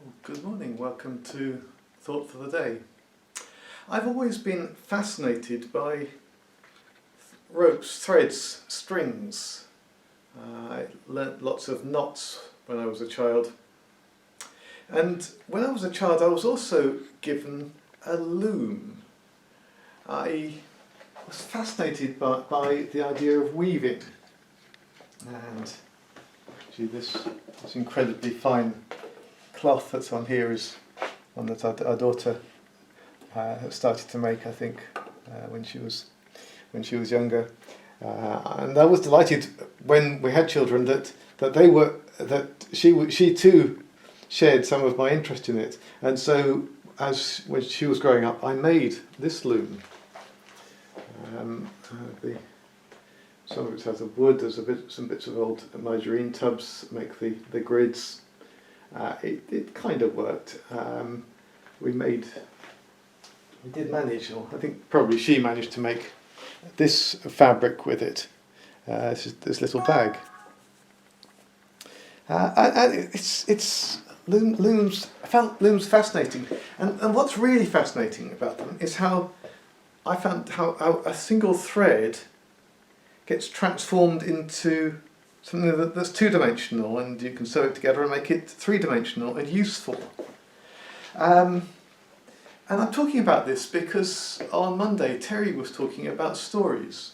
Well, good morning, welcome to Thought for the Day. I've always been fascinated by ropes, threads, strings. I learnt lots of knots when I was a child. And when I was a child I was also given a loom. I was fascinated by the idea of weaving. And gee, this incredibly fine cloth that's on here is one that our daughter started to make, I think, when she was younger. And I was delighted when we had children that she too shared some of my interest in it. And so when she was growing up, I made this loom. Some of it's out of wood. There's some bits of old margarine tubs make the grids. It kind of worked. We did manage, or I think probably she managed to make this fabric with it. This little bag. Looms. I found looms fascinating, and what's really fascinating about them is how I found how a single thread gets transformed into something that's two-dimensional, and you can sew it together and make it three-dimensional and useful. And I'm talking about this because on Monday Terry was talking about stories,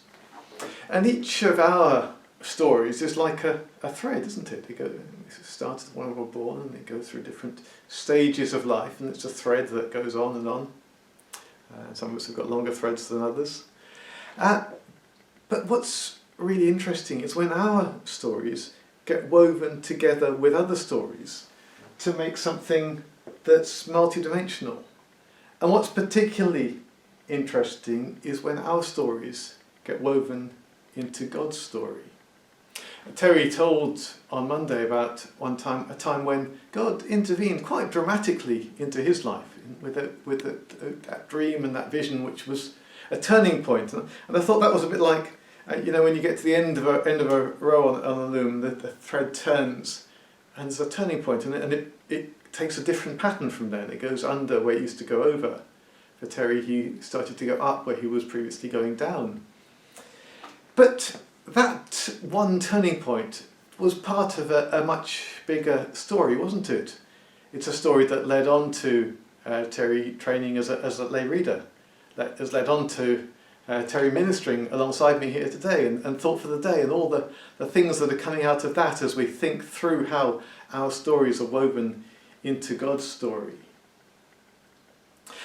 and each of our stories is like a thread, isn't it? It starts when we're born and it goes through different stages of life, and it's a thread that goes on and on. Some of us have got longer threads than others. But what's really interesting is when our stories get woven together with other stories to make something that's multidimensional. And what's particularly interesting is when our stories get woven into God's story. Terry told on Monday about a time when God intervened quite dramatically into his life with that dream and that vision, which was a turning point. And I thought that was a bit like, when you get to the end of a row on a loom, the thread turns, and there's a turning point, and it takes a different pattern from there. It goes under where it used to go over. For Terry, he started to go up where he was previously going down. But that one turning point was part of a much bigger story, wasn't it? It's a story that led on to Terry training as a lay reader, that has led on to Terry ministering alongside me here today, and Thought for the Day, and all the things that are coming out of that as we think through how our stories are woven into God's story.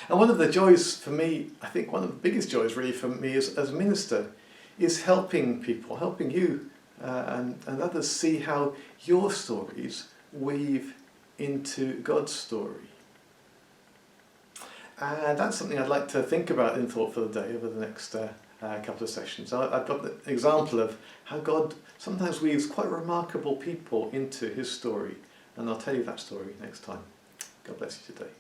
And one of the joys for me, I think one of the biggest joys really for me as a minister, is helping people, helping you and others see how your stories weave into God's story. And that's something I'd like to think about in Thought for the Day over the next couple of sessions. I've got the example of how God sometimes weaves quite remarkable people into his story, and I'll tell you that story next time. God bless you today.